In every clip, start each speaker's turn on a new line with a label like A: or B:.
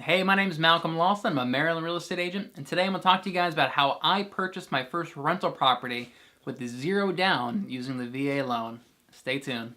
A: Hey, my name is Malcolm Lawson. I'm a Maryland real estate agent, and today I'm going to talk to you guys about how I purchased my first rental property with the zero down using the VA loan. Stay tuned.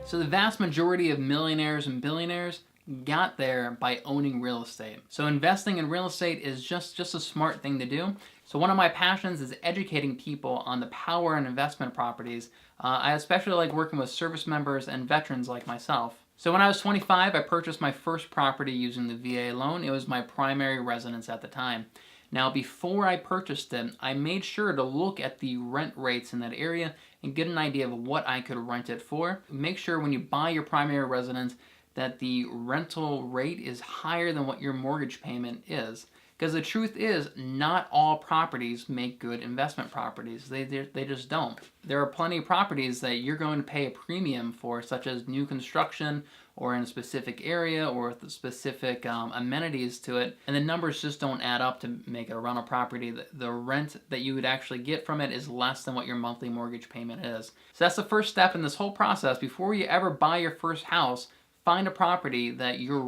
A: So the vast majority of millionaires and billionaires got there by owning real estate. So investing in real estate is just a smart thing to do. So one of my passions is educating people on the power in investment properties. I especially like working with service members and veterans like myself. So when I was 25, I purchased my first property using the VA loan. It was my primary residence at the time. Now, before I purchased it, I made sure to look at the rent rates in that area and get an idea of what I could rent it for. Make sure when you buy your primary residence that the rental rate is higher than what your mortgage payment is. Because the truth is, not all properties make good investment properties. They just don't. There are plenty of properties that you're going to pay a premium for, such as new construction or in a specific area or with specific amenities to it, and the numbers just don't add up to make it a rental property. The rent that you would actually get from it is less than what your monthly mortgage payment is. So that's the first step in this whole process. Before you ever buy your first house, find a property that your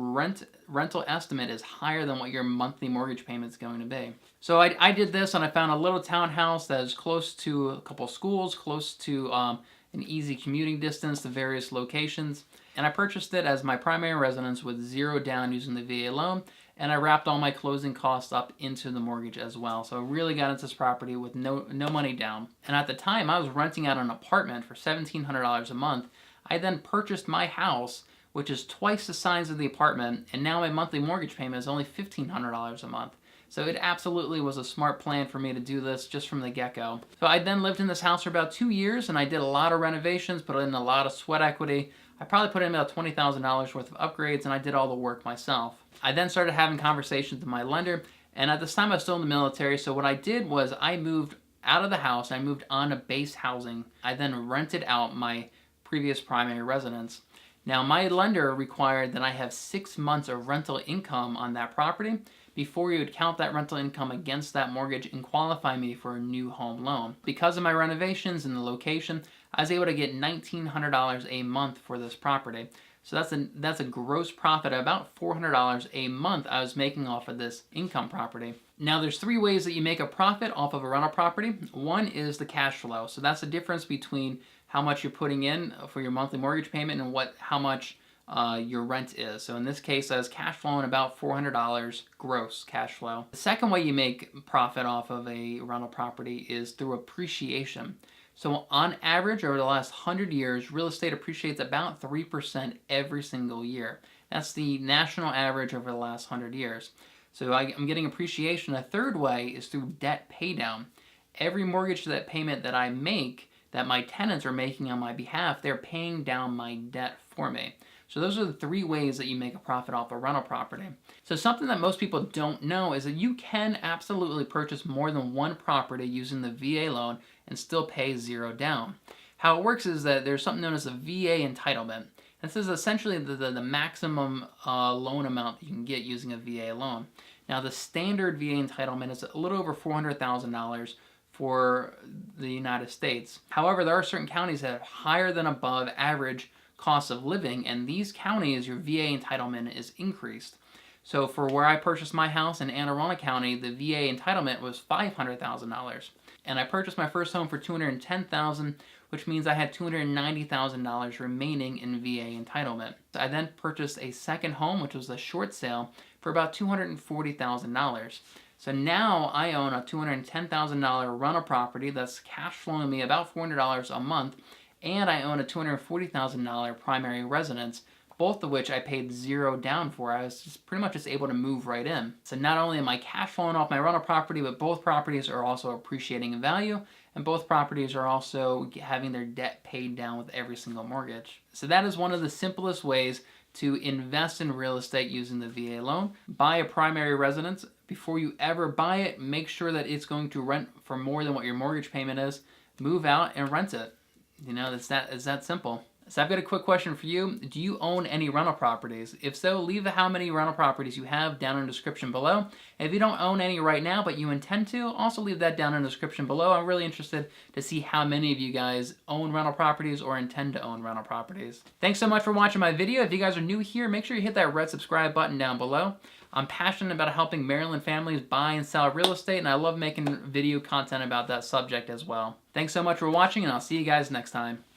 A: rental estimate is higher than what your monthly mortgage payment is going to be. So I did this, and I found a little townhouse that is close to a couple schools, close to an easy commuting distance to various locations. And I purchased it as my primary residence with zero down using the VA loan, and I wrapped all my closing costs up into the mortgage as well. So I really got into this property with no money down. And at the time, I was renting out an apartment for $1,700 a month. I then purchased my house, which is twice the size of the apartment, and now my monthly mortgage payment is only $1,500 a month. So it absolutely was a smart plan for me to do this just from the get-go. So I then lived in this house for about 2 years, and I did a lot of renovations, put in a lot of sweat equity. I probably put in about $20,000 worth of upgrades, and I did all the work myself. I then started having conversations with my lender, and at this time I was still in the military, so what I did was I moved out of the house, I moved on to base housing. I then rented out my previous primary residence. Now, my lender required that I have 6 months of rental income on that property before you would count that rental income against that mortgage and qualify me for a new home loan. Because of my renovations and the location, I was able to get $1,900 a month for this property. So that's a gross profit of about $400 a month I was making off of this income property. Now, there's 3 ways that you make a profit off of a rental property. One is the cash flow. So that's the difference between how much you're putting in for your monthly mortgage payment and how much your rent is. So in this case, I was cash flowing about $400 gross cash flow. The second way you make profit off of a rental property is through appreciation. So on average, over the last 100 years, real estate appreciates about 3% every single year. That's the national average over the last 100 years. So I'm getting appreciation. A third way is through debt paydown. Every mortgage that payment that I make, that my tenants are making on my behalf, they're paying down my debt for me. So those are the 3 ways that you make a profit off a rental property. So something that most people don't know is that you can absolutely purchase more than one property using the VA loan and still pay zero down. How it works is that there's something known as a VA entitlement. This is essentially the maximum loan amount that you can get using a VA loan. Now, the standard VA entitlement is a little over $400,000 for the United States. However, there are certain counties that have higher than above average costs of living, and these counties, your VA entitlement is increased. So for where I purchased my house in Anne Arundel County, the VA entitlement was $500,000. And I purchased my first home for $210,000, which means I had $290,000 remaining in VA entitlement. I then purchased a second home, which was a short sale, for about $240,000. So now I own a $210,000 rental property that's cash flowing me about $400 a month, and I own a $240,000 primary residence, both of which I paid zero down for. I was just pretty much able to move right in. So not only am I cash flowing off my rental property, but both properties are also appreciating in value, and both properties are also having their debt paid down with every single mortgage. So that is one of the simplest ways to invest in real estate using the VA loan. Buy a primary residence. Before you ever buy it, make sure that it's going to rent for more than what your mortgage payment is. Move out and rent it. You know, it's that simple. So I've got a quick question for you. Do you own any rental properties? If so, leave how many rental properties you have down in the description below. If you don't own any right now, but you intend to, also leave that down in the description below. I'm really interested to see how many of you guys own rental properties or intend to own rental properties. Thanks so much for watching my video. If you guys are new here, make sure you hit that red subscribe button down below. I'm passionate about helping Maryland families buy and sell real estate, and I love making video content about that subject as well. Thanks so much for watching, and I'll see you guys next time.